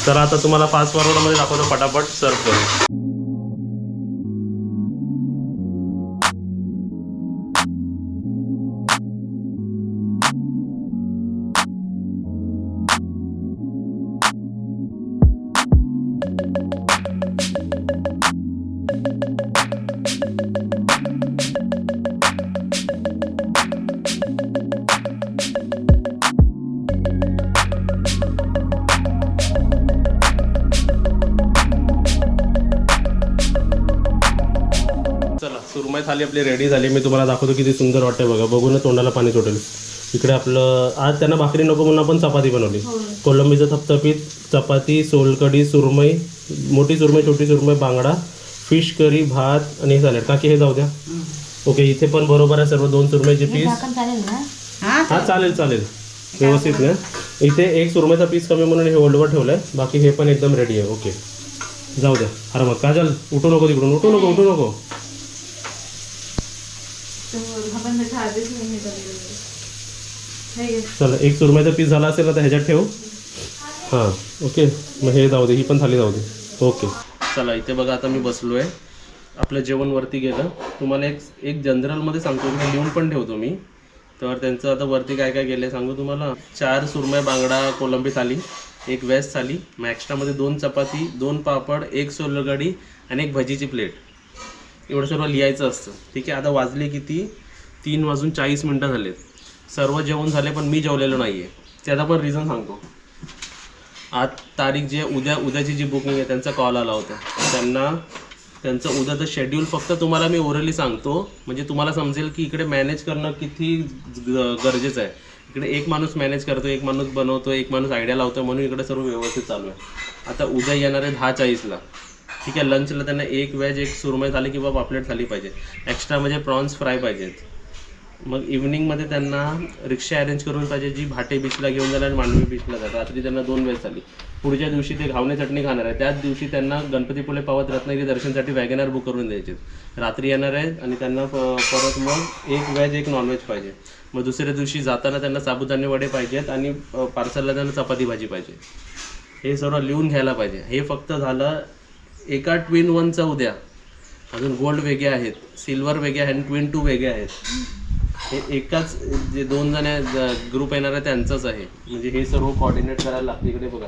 तर आता तुम्हाला फास्ट फॉरवर्डमध्ये दाखवतो, पटापट सर्व करू. सुरमई थाली आपली रेडी झाली. मी तुम्हाला दाखवतो किती सुंदर वाटते बघा, बघून तोंडाला पाणी सुटेल. इकडे आपलं आज त्यांना भाकरी नको म्हणून आपण चपाती बनवली. कोलंबीचं थपथपीत, चपाती, सोलकढी, सुरमई, मोठी सुरमई, छोटी सुरमई, बांगडा, फिश करी, भात आणि सॅलड. काकी हे जाऊ द्या. ओके, इथे पण बरोबर आहे सर्व. 2 सुरमईचे पीस. हां चालेल चालेल, व्यवस्थित ना. इथे एक सुरमईचा पीस कमी म्हणून हे होल्डवर ठेवलं आहे. बाकी हे पण एकदम रेडी आहे. ओके जाऊ द्या. अरे मग काजल उठू नको तिकडून, उठू नको उठू नको. चला एक सुरमईचा पीस झाला असेल ना तर ह्याच्यात ठेव. हां ओके, मग हे जाऊ दे, ही पण थाली जाऊ दे. ओके चला, इथे बघा आता मी बसलो आहे. आपलं जेवण वरती गेलं. तुम्हाला एक जनरलमध्ये सांगतो, मी लिहून पण ठेवतो मी. तर त्यांचं आता वरती काय काय गेलं सांगू तुम्हाला. 4 सुरमई बांगडा कोलंबी थाली, 1 व्हेज थाली, मग एक्स्ट्रामध्ये 2 चपाती, 2 पापड, 1 सोलकढी आणि 1 भजीची प्लेट. एवढं सर्व लिहायचं असतं. ठीक आहे. आता वाजले किती, 3:40 झालेत. सर्व जेवण झाले पण मी जेवलेलो नाही आहे. त्याचा पण रिझन सांगतो. आज तारीख जे उद्याची जी बुकिंग आहे त्यांचा कॉल आला होता. त्यांचं उद्याचं शेड्यूल फक्त तुम्हाला मी ओरली सांगतो, म्हणजे तुम्हाला समजेल की इकडे मॅनेज करणं किती गरजेचं आहे. इकडे एक माणूस मॅनेज करतो, एक माणूस बनवतो, एक माणूस आयडिया लावतो, म्हणून इकडे सर्व व्यवस्थित चालू आहे. आता उद्या येणार आहे 10:40ला. ठीक आहे. लंचला त्यांना 1 व्हेज, 1 सुरमई थाली किंवा पापलेट थाली पाहिजे. एक्स्ट्रा म्हणजे प्रॉन्स फ्राय पाहिजेत. मग इव्हनिंगमध्ये त्यांना रिक्षा अरेंज करून पाहिजे, जी भाटे बीचला घेऊन जाणार आणि मांडवी बीचला जातात. रात्री त्यांना 2 व्हेज थाली. पुढच्या दिवशी ते घावणे चटणी खाणार आहे. त्याच दिवशी त्यांना गणपतीपुळे पावत रत्नागिरी दर्शनसाठी वॅगनर बुक करून द्यायचे. रात्री येणार आहेत आणि त्यांना परत मग 1 व्हेज 1 नॉनव्हेज पाहिजे. मग दुसऱ्या दिवशी जाताना त्यांना साबुदाणे वडे पाहिजेत आणि पार्सलला त्यांना चपाती भाजी पाहिजे. हे सर्व लिहून घ्यायला पाहिजे. हे फक्त झालं एका ट्विन 1चा उद्या. अजून गोल्ड वेगळे आहेत, सिल्वर वेगळे आहेत आणि ट्विन 2 वेगळे आहेत. हे एकाच जे 2 जण ग्रुप येणार आहे त्यांचंच आहे. म्हणजे हे सर्व कॉर्डिनेट करायला लागतं. इकडे बघा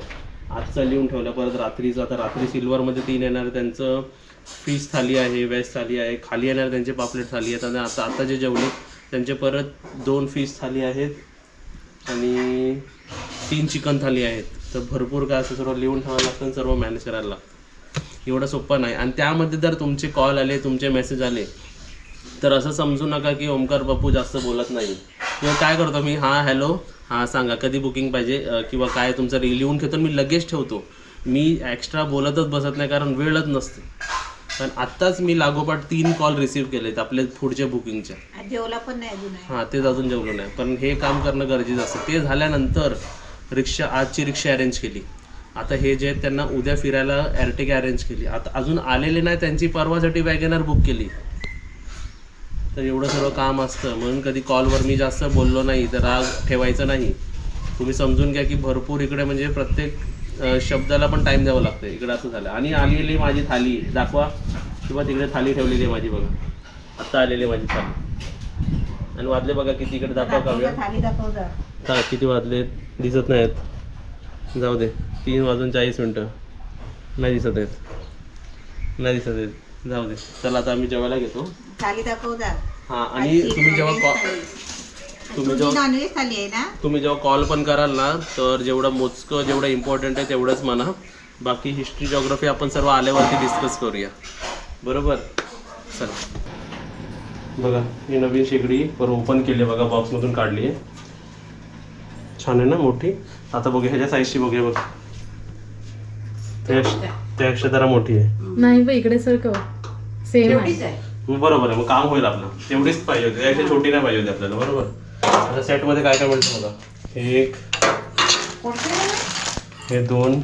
आजचा लिहून ठेवलं. परत रात्रीचं, आता रात्री सिल्वरमध्ये 3 येणार. त्यांचं फिश थाली आहे, व्हेज थाली आहे. खाली येणार त्यांचे पापलेट थाली आहेत. आणि आता जे जेवले त्यांचे परत 2 फिश थाली आहेत आणि 3 चिकन थाली आहेत. तर भरपूर काय असं सर्व लिहून ठेवायला लागतं आणि सर्व मॅनेज करायला लागतं. एवढं सोपं नाही. आणि त्यामध्ये जर तुमचे कॉल आले, तुमचे मेसेज आले, तर असं समजू नका की ओमकार बापू जास्त बोलत नाही. किंवा काय करतो मी, हां हॅलो, हां सांगा कधी बुकिंग पाहिजे किंवा काय तुमचं लिहून घेतो. मी लगेच ठेवतो. मी एक्स्ट्रा बोलतच बसत नाही, कारण वेळच नसते. पण आत्ताच मी लागोपाठ 3 कॉल रिसीव्ह केलेत आपले पुढच्या बुकिंगच्या. जेवला पण नाही अजून. हां तेच अजून जेवलो नाही. पण हे काम करणं गरजेचं असतं. ते झाल्यानंतर आजची रिक्षा अरेंज केली. आता हे जे आहेत त्यांना उद्या फिरायला एअरटिगा अरेंज केली. आता अजून आलेले नाही, त्यांची परवासाठी वॅगनर बुक केली. तर एवढं सर्व काम असतं. म्हणून कधी कॉलवर मी जास्त बोललो नाही तर राग ठेवायचा नाही. तुम्ही समजून घ्या की भरपूर इकडे म्हणजे प्रत्येक शब्दाला पण टाईम द्यावा लागतं. इकडे असं झालं. आणि आलेली माझी थाली दाखवा, किंवा तिकडे थाली ठेवलेली आहे माझी बघा. आत्ता आलेली माझी थाली. आणि वाजले बघा किती, इकडे दाखवा काव्या. हां किती वाजले दिसत नाहीत. जाऊ दे, 3:40 नाही दिसत आहेत, नाही दिसत आहेत. जाऊ दे. चला आता आम्ही जेवायला घेतो. थाली दाखवता. हां आणि तुम्ही जेव्हा कॉल पण कराल ना, तर जेवढं मोजकं जेवढं इम्पॉर्टंट आहे तेवढंच म्हणा. बाकी हिस्ट्री जॉग्राफी आपण सर्व आल्यावरती डिस्कस करूया. बरोबर. चला बघा ही नवीन शेगडी पर ओपन केली आहे बघा, बॉक्समधून काढली आहे. छान आहे ना, मोठी. आता बघूया ह्याच्या साईजची बघूया. बघ त्यापेक्षा जरा मोठी आहे. नाही बघ इकडे सारखं सेम आहे. बरोबर आहे. मग काम होईल आपलं. तेवढीच पाहिजे होती, त्यापेक्षा छोटी नाही पाहिजे होती आपल्याला. बरोबर. आता सेटमध्ये काय काय मिळतं बघा. 1 हे 2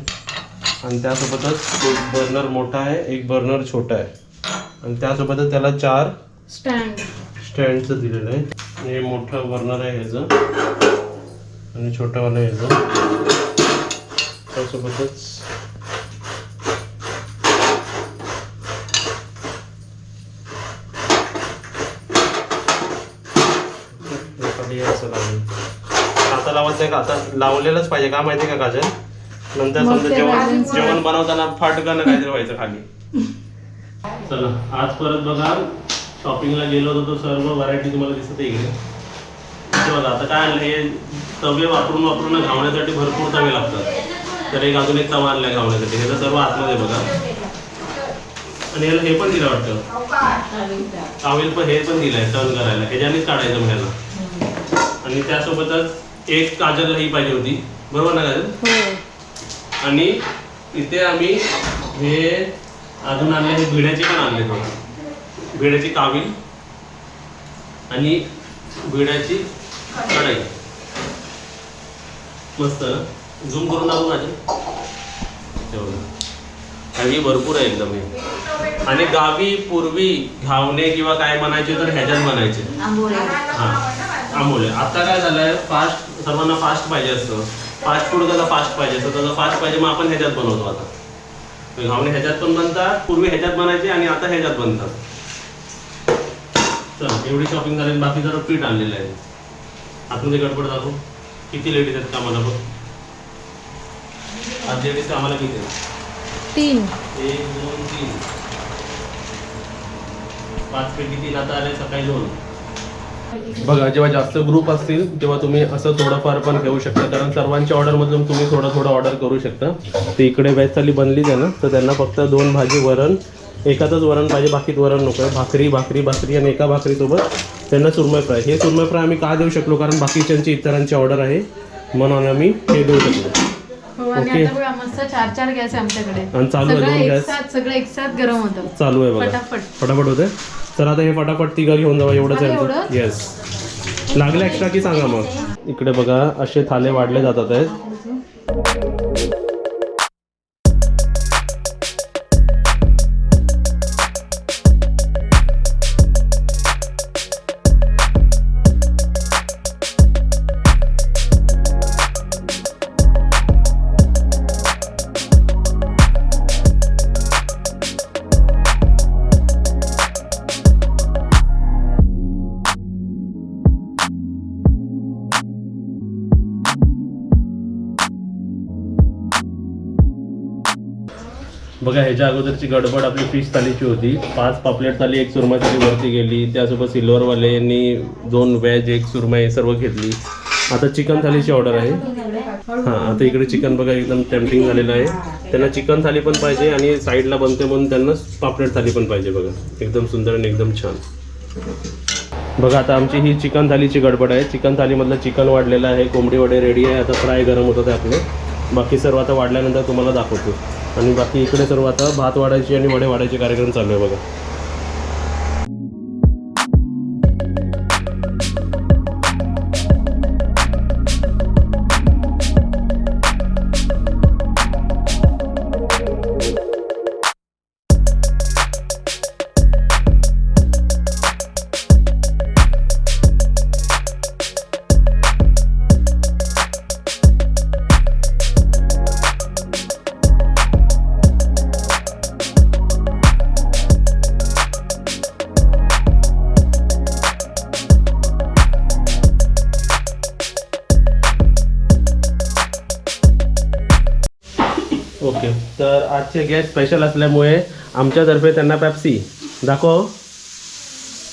आणि त्यासोबतच 1 बर्नर मोठा आहे, 1 बर्नर छोटा आहे. आणि त्यासोबतच त्याला 4 स्टँडचं दिलेलं आहे. हे मोठं बर्नर आहे ह्याचं आणि छोटंवालं ह्याचं. त्यासोबतच असं लावलं. आता लावत नाही का, आता लावलेलंच पाहिजे का माहिती का काजल, नंतर मग समजा ते जेवण balance जेवण बनवताना फाटकन काहीतरी व्हायचं खाली. चला आज परत बघा शॉपिंगला गेलो होतो, तो सर्व व्हरायटी तुम्हाला दिसत आहे इकडे. इथे बघा आता काय आणलं, हे तवे वापरून वापरून घावण्यासाठी भरपूर तवे लागतात, तर एक अजून एक तवा आणलाय घावण्यासाठी. हे तर सर्व आतमध्ये बघा, आणि याला हे पण दिलं वाटतं टावेल, पण हे पण दिलंय टर्न करायला, ह्याच्यानेच काढायचं ह्याला. आणि त्यासोबतच एक काजलला ही पाहिजे होती, बरोबर ना काजल? हो. आणि इथे आम्ही हे अजून आणले, हे भिड्याचे पण आणले बघा, भिड्याची कावील आणि भिड्याची कढाई. मस्त झूम करून दाखवू माझे तेवढं, आणि भरपूर आहे एकदम हे. आणि गावी पूर्वी घावणे किंवा काय म्हणायचे तर ह्याच्यात बनायचे आंबोळे. हां आंबोले. आता काय झालंय, फास्ट, सर्वांना फास्ट पाहिजे असतं, फास्ट फूड कसं फास्ट पाहिजे असतं, तसं फास्ट पाहिजे, मग आपण ह्याच्यात बनवतो. आता घावणे ह्याच्यात पण बनतात, पूर्वी ह्याच्यात बनायचे आणि आता ह्याच्यात बनतात. चल एवढी शॉपिंग झाली, बाकी जरा पीठ आणलेलं आहे. आतमध्ये गडबड दाखव, किती लेडीज आहेत कामाला बघ. आज लेडीज कामाला किती आहेत? 3. 1 2 3 5 पैकी 3 आता आले, सकाळी 2. बघा जेव्हा जास्त ग्रुप असतील तेव्हा तुम्ही असं थोडंफार पण घेऊ शकता, कारण सर्वांच्या ऑर्डरमधून तुम्ही थोडं थोडं ऑर्डर करू शकता. ते इकडे व्हेज थाली बनलीच आहे ना, तर त्यांना फक्त 2 भाजी वरण, एकातच वरण पाहिजे, बाकीत वरण नको आहे. भाकरी भाकरी भाकरी आणि एका भाकरीसोबत त्यांना सुरमई फ्राय. हे सुरमई फ्राय आम्ही का देऊ शकलो, कारण बाकीच्यांची इतरांची ऑर्डर आहे म्हणून आम्ही हे देऊ शकलो. हो. आणि ओके. आता बघा मस्त 4 गॅस आहे आमच्याकडे, आणि चालू आहे, 2 गॅस सगळं एकसाथ गरम होतं. चालू आहे बघा, फटाफट. फटाफट होते. तर आता हे फटाफट तिघं घेऊन जावा, एवढंच आणि आहे. एवढंच? येस, लागले एक्स्ट्रा की सांगा मग. इकडे बघा असे थाले वाढले जातात आहेत. बघा ह्याच्या अगोदरची गडबड आपली फिश थालीची होती. 5 पापलेट थाली, 1 सुरमई थाली वरती गेली, त्यासोबत सिल्वरवाल्यांनी 2 व्हेज, 1 सुरमई सर्व घेतली. आता चिकन थालीची ऑर्डर आहे. हां आता इकडे चिकन बघा एकदम टेम्पटिंग झालेलं आहे. त्यांना चिकन थाली पण पाहिजे आणि साईडला बनते म्हणून त्यांना पापलेट थाली पण पाहिजे. बघा एकदम सुंदर आणि एकदम छान. बघा आता आमची ही चिकन थालीची गडबड आहे. चिकन थालीमधलं चिकन वाढलेलं आहे, कोंबडी वडे रेडी आहे, आता फ्राय गरम होतात आहे आपले. बाकी सर्व आता वाढल्यानंतर तुम्हाला दाखवतो. आणि बाकी इकडे सर्व आता भात वाढायची आणि वडे वाढायचे कार्यक्रम चालू आहे बघा. ओके, तर आजचे गेस्ट स्पेशल असल्यामुळे आमच्यातर्फे त्यांना पेप्सी दाखव.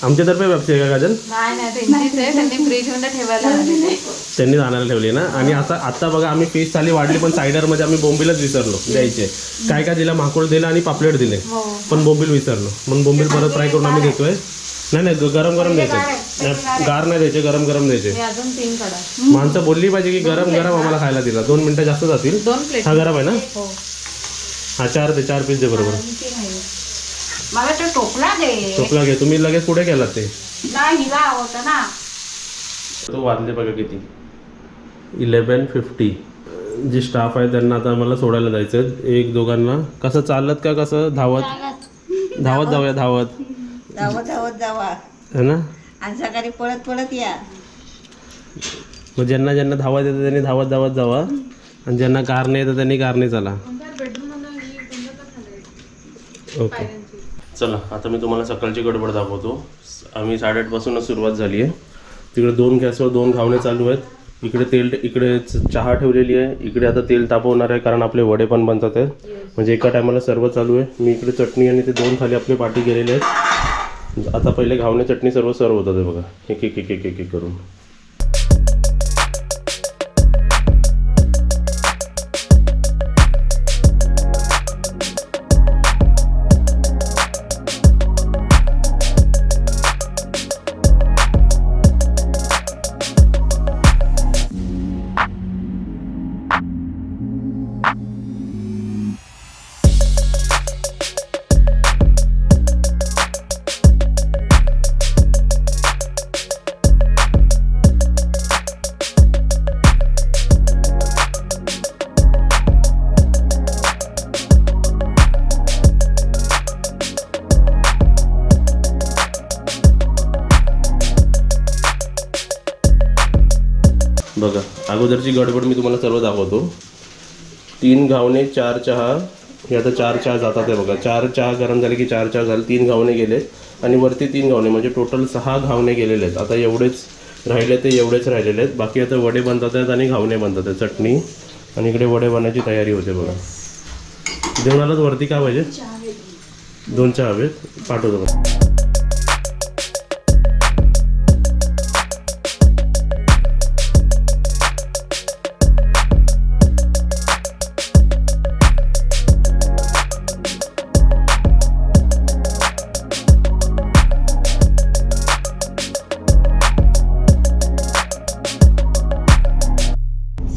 आमच्यातर्फे पेप्सी आहे का काजल? नाही त्यांचीच आहे, त्यांनी फ्रीजमध्ये ठेवायला लावलेली आहे. त्यांनी आणायला ठेवली ना. आणि आता बघा आम्ही फिश थाली वाढली, पण सायडरमध्ये आम्ही बोंबीलच विसरलो द्यायचे. काय काय दिलं, माकुळ दिलं आणि पापलेट दिले, पण बोंबील विसरलो. म्हणून बोंबील परत फ्राय करून आम्ही घेतोय. नाही गरम गरम द्यायचे, गार नाही द्यायचे, गरम गरम द्यायचे. अजून 3 कडा. माणसं बोलली पाहिजे की गरम गरम आम्हाला खायला दिला. 2 मिनिटं जास्त जातील. 2 प्लेट. हा गरम आहे ना? हो. हा 4 पीस दे बरोबर. मला तो टोपला दे. टोपला घे. तुम्ही लगेच पुढे केलात ते. नाही हिला आवडतं ना. तो वाजले बघा किती, 11:50. जे स्टाफ आहे त्यांना आता आम्हाला सोडायला जायचं. 1-2 कसं चालत का कसं धावत जाऊया धावत जावा है ना. आणि सकाळी पळत या. मग ज्यांना धावत येतं त्यांनी धावत जावा. आणि ज्यांना कार नाही तर त्यांनी कारने चला. ओके चला आता मी तुम्हाला सकाळची गडबड दाखवतो. आम्ही 8:30 पासूनच सुरुवात झाली आहे. तिकडे 2 गॅसवर 2 घावणे चालू आहेत. इकडे चहा ठेवलेली आहे. इकडे आता तेल तापवणार आहे कारण आपले वडे पण बनतात आहेत. म्हणजे एका टायमाला सर्व चालू आहे. मी इकडे चटणी आणि ते 2 खाली आपले पाठी गेलेले आहेत. आता पहिले घावणे चटणी सर्व होतात आहे बघा, एक एक एक एक एक एक करून. बघा अगोदरची गडबड मी तुम्हाला सर्व दाखवतो. 3 घावणे 4 चहा, हे आता 4 चहा जातात आहे बघा. 4 चहा गरम झाले की 4 चहा झाले. 3 घावणे गेले आणि वरती 3 घावणे म्हणजे टोटल 6 घावणे गेलेले आहेत. आता एवढेच राहिले ते एवढेच राहिलेले आहेत. बाकी आता वडे बनतात आहेत आणि घावणे बनतात आहेत, चटणी आणि इकडे वडे बनायची तयारी होते बघा. जेवणालाच वरती काय पाहिजे? 2 चहा हवेत, पाठवतो बघा.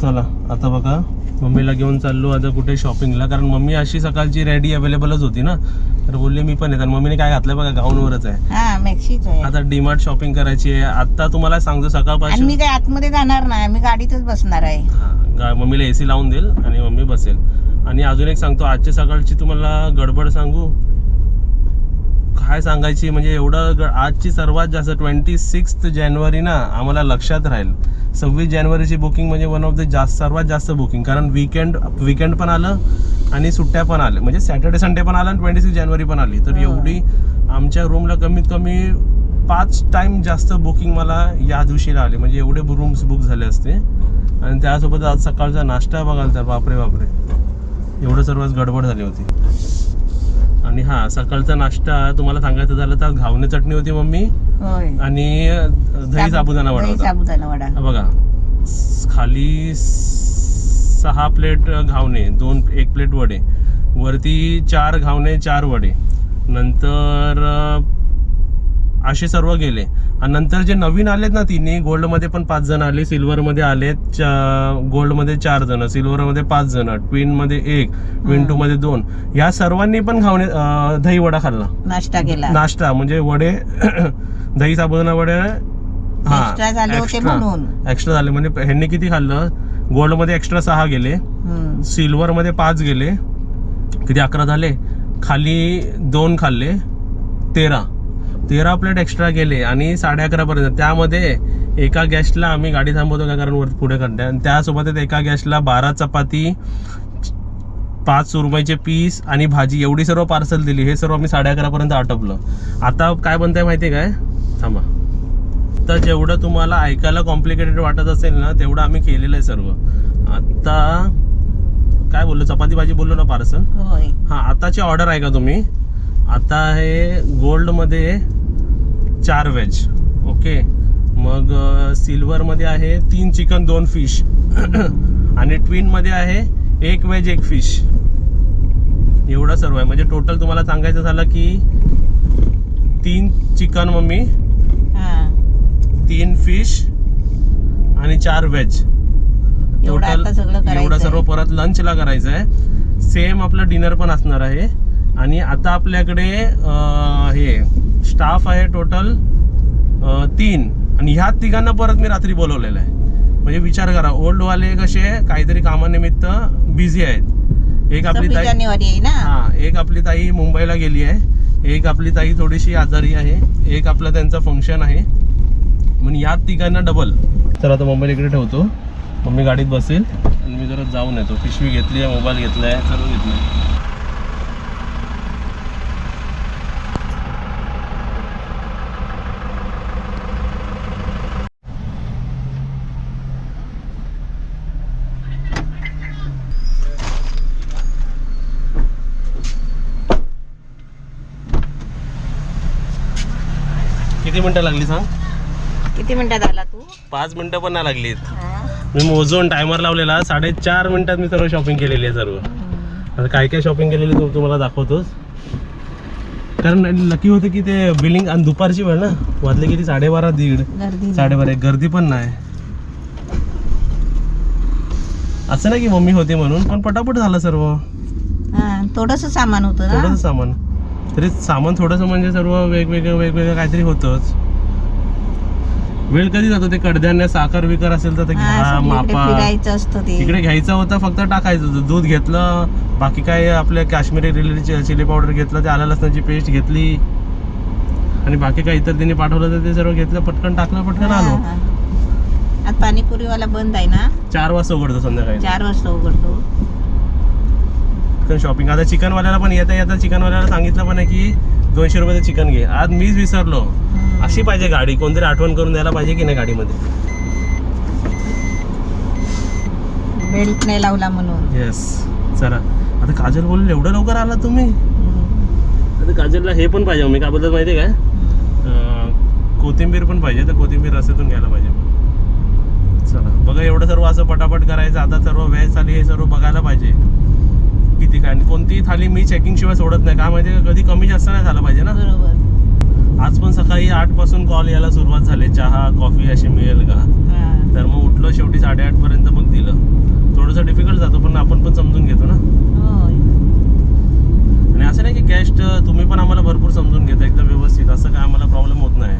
चला आता बघा मम्मीला घेऊन चाललो आता कुठे शॉपिंगला, कारण मम्मी अशी सकाळची रेडी अवेलेबलच होती ना, तर बोलले मी पण येत. आणि मम्मीने काय घातलंय बघा, गाऊनवरच आहे. हा मॅक्सीच आहे. आता डीमार्ट शॉपिंग करायची आहे. आता तुम्हाला सांगतो आणि सकाळपासून मी काय आतमध्ये जाणार नाही, मी गाडीतच बसणार आहे. मम्मीला AC लावून देईल आणि मम्मी बसेल. आणि अजून एक सांगतो, आजच्या सकाळची तुम्हाला गडबड सांगू काय सांगायची, म्हणजे एवढं आजची सर्वात जास्त 26 जानेवारी ना आम्हाला लक्षात राहील. 26 जानेवारीची बुकिंग म्हणजे वन ऑफ द सर्वात जास्त बुकिंग, कारण विकेंड पण आलं आणि सुट्ट्या पण आल्या, म्हणजे सॅटर्डे संडे पण आलं आणि 26 जानेवारी पण आली. तर एवढी आमच्या रूमला कमीत कमी 5 टाइम जास्त बुकिंग मला या दिवशीला आली, म्हणजे एवढे रूम्स बुक झाले असते. आणि त्यासोबत आज सकाळचा नाश्ता बघाल तर बापरे बापरे एवढं सर्वच गडबड झाली होती. आणि हा सकाळचा नाश्ता तुम्हाला सांगायचं झालं तर घावणे चटणी होती मम्मी, आणि दही साबुदाणा वडा होता. बघा खाली 6 प्लेट घावणे, 1 प्लेट वडे, वरती 4 घावणे 4 वडे, नंतर असे सर्व गेले. आणि नंतर जे नवीन आलेत ना तिन्ही, गोल्डमध्ये पण 5 जण आले, सिल्वरमध्ये आलेत, गोल्डमध्ये 4 जण, सिल्वरमध्ये 5 जण, ट्विनमध्ये 1, ट्विन 2 मध्ये 2, या सर्वांनी पण घावणे दही वडा खाल्ला, नाश्ता केला. नाश्ता म्हणजे वडे दही साबुदाणा वडे एक्स्ट्रा झाले. म्हणजे ह्यांनी किती खाल्लं, गोल्डमध्ये एक्स्ट्रा 6 गेले, सिल्वरमध्ये 5 गेले, किती 11 झाले, खाली 2 खाल्ले, 13 प्लेट एक्स्ट्रा गेले. आणि 11:30 पर्यंत त्यामध्ये एका गॅसला आम्ही गाडी थांबवतो का, कारण वर पुढे खड्डे, आणि त्यासोबतच एका गॅसला 12 चपाती, 5 सुरमईचे पीस आणि भाजी, एवढी सर्व पार्सल दिली. हे सर्व आम्ही 11:30 पर्यंत आटपलं. आता काय बनतंय माहिती आहे काय, थांबा. आता जेवढं तुम्हाला ऐकायला कॉम्प्लिकेटेड वाटत असेल ना, तेवढं आम्ही केलेलं आहे सर्व. आता काय बोललो, चपाती भाजी बोललो ना पार्सल. हा आताची ऑर्डर आहे का तुम्ही, आता आहे गोल्डमध्ये 4 व्हेज, ओके. मग सिल्वरमध्ये आहे 3 चिकन 2 फिश आणि ट्विनमध्ये आहे 1 व्हेज 1 फिश. एवढं सर्व आहे. म्हणजे टोटल तुम्हाला सांगायचं झालं की 3 चिकन मम्मी, 3 फिश आणि 4 व्हेज. टोटल एवढं सर्व परत लंचला करायचं आहे. सेम आपलं डिनर पण असणार आहे. आणि आता आपल्याकडे हे स्टाफ आहे टोटल 3, आणि ह्या 3घांना परत मी रात्री बोलवलेलं आहे. म्हणजे विचार करा, ओल्डवाले कसे काहीतरी कामानिमित्त बिझी आहेत. एक आपली ताई एक आपली ताई मुंबईला गेली आहे, एक आपली ताई थोडीशी आजारी आहे, एक आपलं त्यांचं फंक्शन आहे, म्हणून या 3घांना डबल. तर आता मम्मीला इकडे ठेवतो, मम्मी गाडीत बसेल आणि मी जरा जाऊन येतो. पिशवी घेतली आहे, मोबाईल घेतला आहे, सर्व घेतलं आहे. किती मिनटं लागली सांग? किती मिनिटात आला तू? 5 मिनटं पण नाही लागलीत. हा. मी मोजून टायमर लावलेला 4.5 मिनिटात मी सर्व शॉपिंग केलेली आहे. सर्व आता काय काय शॉपिंग केलेली तो तुम्हाला दाखवतोच. कारण लकी होतं की ते बिलिंग आणि दुपारची वेळ ना, वाजले किती 12:30 1:30 गर्दी 12:30. गर्दी पण नाही, असं नाही की मम्मी होती म्हणून, पण पटापट झालं सर्व. हा, थोडंसं सामान होतं ना. थोडंसं सामान तरी सामान थोडंसं म्हणजे सर्व वेगवेगळं काहीतरी होतंच. वेळ कधी जातो ते कडधान्य साखर विकर असेल तर ते हा, घ्या, सगळीकडे मापा. फिरायचं असतं ते. इकडे घ्यायचं होतं, फक्त टाकायचं होतं. दूध घेतलं, बाकी काय आपल्या काश्मीरी रिलेटेड चिली पावडर घेतलं, ते आलं लसणाची पेस्ट घेतली आणि बाकी काय इतर त्यांनी पाठवलं तर ते सर्व घेतलं, पटकन टाकलं, पटकन हा, आलो. हा. आज पाणीपुरीवाला बंद आहे ना. 4 वाजता उघडतो संध्याकाळी. 4 वाजता उघडतो. शॉपिंग आता चिकनवाल्याला पण येता चिकनवाल्याला सांगितलं पण आहे की 200 रुपयाचं चिकन घे. आज मीच विसरलो. अशी पाहिजे गाडी, कोणतरी आठवण करून द्यायला पाहिजे की नाही गाडीमध्ये. बेल्ट नाही लावला म्हणून. येस. चला आता काजल बोलले एवढं लवकर आला तुम्ही. आता काजलला हे पण पाहिजे, मी काय बोलत माहिती आहे काय, कोथिंबीर पण पाहिजे, तर कोथिंबीर रस्त्यातून घ्यायला पाहिजे. चला बघा, एवढं सर्व असं पटापट करायचं. आता सर्व व्हेज थाली हे सर्व बघायला पाहिजे किती काय. आणि कोणतीही थाली मी चेकिंग शिवाय सोडत नाही. काय माहिती आहे का, कधी कमी जास्त नाही झालं पाहिजे ना. बरोबर. आज पण सकाळी 8 पासून कॉल यायला सुरुवात झाली, चहा कॉफी अशी मिळेल का. हा. तर मग उठलो शेवटी 8:30 पर्यंत मग दिलं. थोडंसं डिफिकल्ट जातो पण आपण पण समजून घेतो ना. होय. आणि असं नाही की गेस्ट तुम्ही पण आम्हाला भरपूर समजून घेता एकदम व्यवस्थित, असं काय आम्हाला प्रॉब्लेम होत नाही.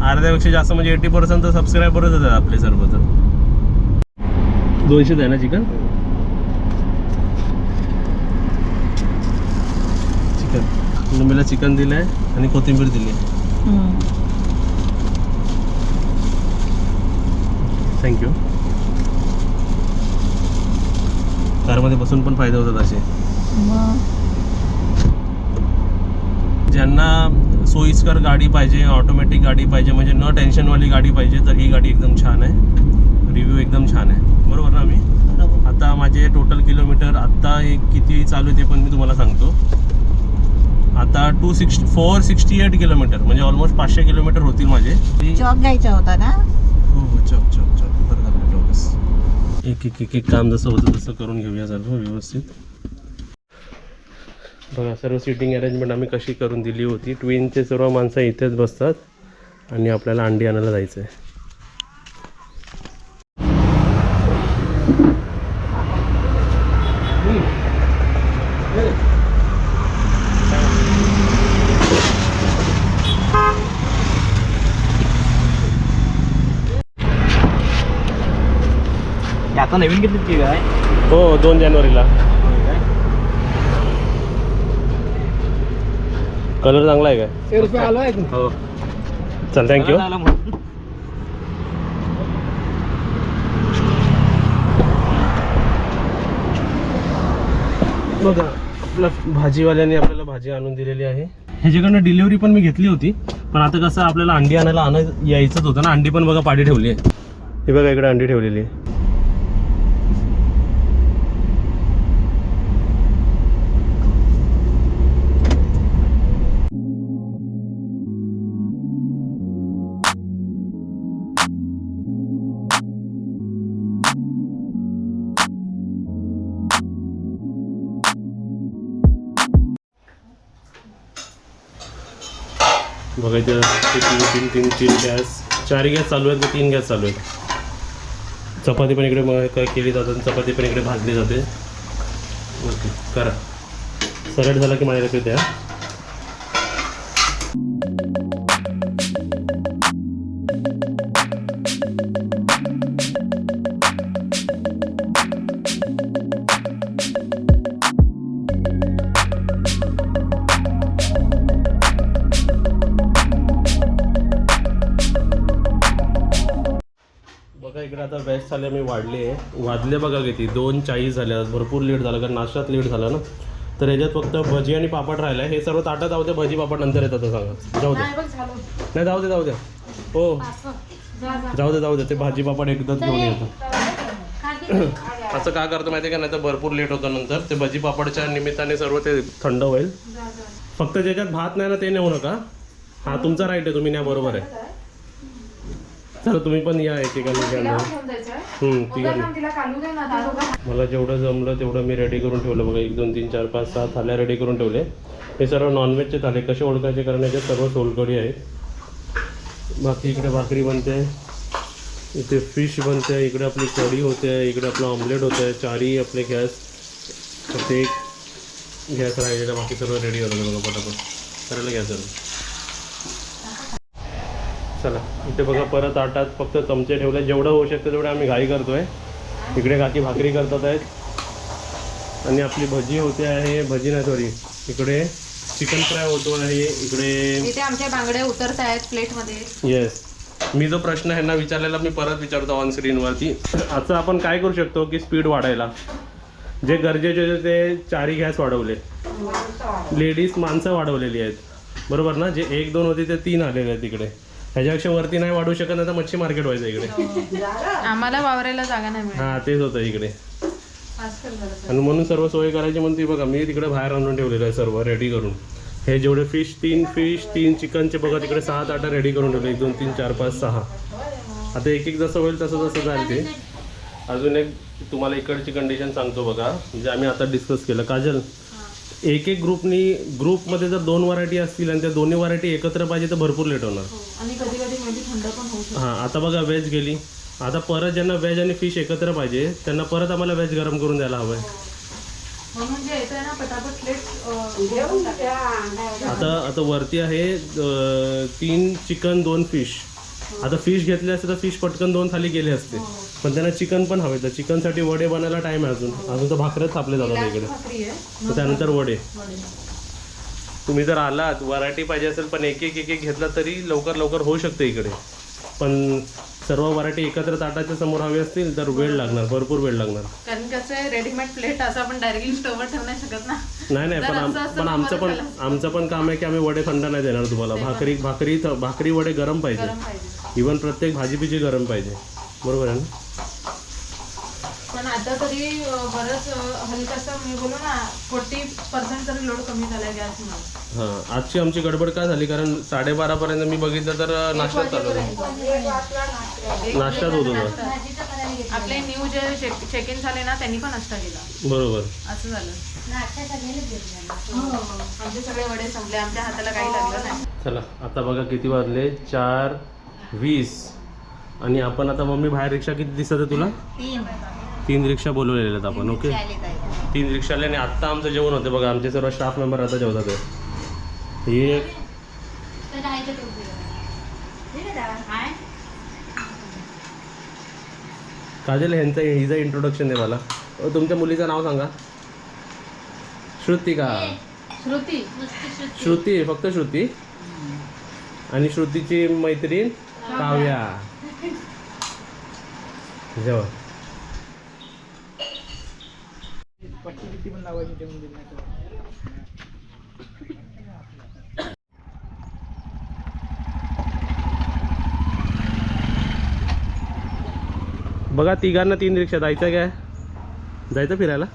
अर्ध्यापेक्षा जास्त म्हणजे 80% तर सबस्क्रायबरच आहेत आपले सर्व. तर 200 आहे ना चिकन. मम्मीला चिकन दिलं आहे आणि कोथिंबीर दिली आहे. थँक्यू. कारमध्ये बसून पण फायदे होतात असे. मग ज्यांना सोयीस्कर गाडी पाहिजे, ऑटोमॅटिक गाडी पाहिजे, म्हणजे न टेन्शनवाली गाडी पाहिजे, तर ही गाडी एकदम छान आहे. रिव्ह्यू एकदम छान आहे. बरोबर ना. मी बरोबर. आता माझे टोटल किलोमीटर आत्ता किती चालू आहे ते पण मी तुम्हाला सांगतो. आता 468 किलोमीटर, म्हणजे ऑलमोस्ट 500 किलोमीटर होतील माझे. चॉक घ्यायचा होता ना. हो हो, चॉक बरं झालं टोकस. एक काम जसं होतं तसं करून घेऊया सर्व व्यवस्थित. बघा सर्व सिटिंग अरेंजमेंट आम्ही कशी करून दिली होती. ट्विनचे सर्व माणसं इथेच बसतात आणि आपल्याला अंडी आणायला जायचं आहे. आता नवीन घेतली की काय? हो, 2 जानेवारीला. कलर चांगला आहे काय? हो. चल थँक्यू. बघा आपल्या भाजीवाल्याने आपल्याला भाजी आणून दिलेली आहे. ह्याच्याकडनं डिलिव्हरी पण मी घेतली होती, पण आता कसं आपल्याला अंडी आणायला यायचंच होतं ना. अंडी पण बघा पाडी ठेवली आहे. हे बघा इकडे अंडी ठेवलेली आहे. बघा इथं 3 गॅस, 4 गॅस चालू आहेत, 3 गॅस चालू आहेत. चपाती पण इकडे केली जाते, चपाती पण इकडे भाजली जाते. ओके करा. सरळ झाला की माझ्याकडे द्या. इकडे आता बेस्ट झाले मी वाढले आहे, वाजले बघा किती 2:40 झाल्या. भरपूर लेट झाला कारण नाश्त्यात लेट झाला ना. तर याच्यात फक्त भजी आणि पापड राहिला आहे. हे सर्व ताटात जाऊ दे, भजी पापड नंतर येतात सांगा. जाऊ दे, नाही जाऊ दे, जाऊ दे. हो जाऊ दे, ते भाजी पापड एकदाच घेऊन येतो. असं का करतो माहिती आहे का, नाही तर भरपूर लेट होतं नंतर. ते भजी पापडच्या निमित्ताने सर्व ते थंड होईल. फक्त ज्याच्यात भात नाही ना ते नेऊ नका. हा तुमचा राईट आहे, तुम्ही न्या, बरोबर आहे. चला तुम्ही पण या एकेकाने मला जेवढं जमलं तेवढं मी रेडी करून ठेवलं बघा. 1 2 3 4 5 6 थाल्या रेडी करून ठेवले. हे सर्व नॉनव्हेजचे थाले. कसे ओळखायचे, कारण याच्यात सर्व सोलकढी आहे. बाकी इकडे भाकरी बनते, इथे फिश बनते, इकडे आपली कढी होते, इकडे आपलं ऑमलेट होतं आहे. 4ही आपले गॅस, फक्त एक गॅस राहिलेला, बाकी सर्व रेडी होतं बघा. पटापट करायला गॅस झालं. चला इथे बघा परत ताटात फक्त चमचे ठेवले. जेवढं होऊ शकतं तेवढं आम्ही घाई करतोय. इकडे काकी भाकरी करतात आहेत आणि आपली भजी होते आहे. भजी नाही सॉरी, इकडे चिकन फ्राय होतो आहे. इकडे आमच्या बांगड्या उतरत आहेत प्लेटमध्ये. येस, मी जो प्रश्न ह्यांना विचारलेला मी परत विचारतो ऑन स्क्रीनवरती. आता आपण काय करू शकतो की स्पीड वाढायला, जे गरजेचे होते ते 4ही गॅस वाढवले. लेडीज माणसं वाढवलेली आहेत, बरोबर ना. जे 1 2 होते ते 3 आलेले आहेत इकडे. ह्याच्यापेक्षा वरती नाही वाढवू शकत, नाही तर मच्छी मार्केट व्हायचं इकडे. आम्हाला वावरायला जागा नाही मिळत. हां तेच होतं इकडे. आणि म्हणून सर्व सोय करायची म्हणून ती बघा मी तिकडे बाहेर आणून ठेवलेलं आहे सर्व रेडी करून. हे जेवढे फिश 3 चिकनचे बघा तिकडे 6 ताटा रेडी करून ठेवले. 1 2 3 4 5 6. आता एक एक जसं होईल तसं तसं जाईल ते. अजून एक तुम्हाला इकडची कंडिशन सांगतो बघा, म्हणजे आम्ही आता डिस्कस केलं. काजल, एक ग्रुपमध्ये जर 2 व्हरायटी असतील आणि त्या दोन्ही व्हरायटी एकत्र पाहिजे तर भरपूर लेट होणार. आणि कधी कधी म्हणजे थंड पण होऊ शकतो. हां आता बघा व्हेज गेली. आता परत ज्यांना व्हेज आणि फिश एकत्र पाहिजे त्यांना परत आम्हाला व्हेज गरम करून द्यायला हवं आहे. म्हणून जे येतं ना पटापट प्लेट. आता वरती आहे 3 चिकन 2 फिश. आता फिश घेतले असते तर फिश पटकन 2 थाली गेले असते, पण त्यांना चिकन पण हवे. तर चिकनसाठी वडे बनायला टाईम आहे अजून तर भाकऱ्याच थापले जातात इकडे. तर त्यानंतर वडे. तुम्ही जर आलात व्हरायटी पाहिजे असेल पण एक एक घेतला तरी लवकर होऊ शकते इकडे. पण सर्व व्हरायटी एकत्र ताटाच्या समोर हवी असतील तर वेळ लागणार, भरपूर वेळ लागणार. कारण कसं आहे रेडीमेड प्लेट असं आपण डायरेक्टली स्टोव्हवर ठेवू नाही शकत ना. नाही पण आमचं पण काम आहे की आम्ही वडे थंड नाही देणार तुम्हाला. भाकरी वडे गरम पाहिजे. इव्हन प्रत्येक भाजी गरम पाहिजे, बरोबर आहे ना. पण आता तरी बरंच हलकासा मी बोलू ना 40% तरी लोड कमी झाला गॅसमुळे. हां आजची आमची गडबड का झाली, कारण 12:30 पर्यंत मी बघितलं तर नाश्त्यात चालू होतं. नाश्त्यात होत होतं. आपले न्यू जे चेक इन झाले ना त्यांनी पण नाश्ता केला, बरोबर असं झालं. आमचे सगळे वडे संपले, आमच्या हाताला काही लागलं नाही. चला आता बघा किती वाजले, 4:20. आणि आपण आता मम्मी बाहेर रिक्षा किती दिसत आहे तुला? 3 रिक्षा बोलवलेल्या आहेत आपण. ओके 3 रिक्षा आले. आणि आत्ता आमचं जेवण होतं बघा. आमचे सर्व स्टाफ मेंबर आता जेवतात. हे काजल हिचं इंट्रोडक्शन दे मला. तुमच्या मुलीचं नाव सांगा. श्रुती. फक्त श्रुती. आणि श्रुतीची मैत्रीण काव्या. जेव्हा बघा 3घांना 3 रिक्षा. जायचं काय? जायचं फिरायला?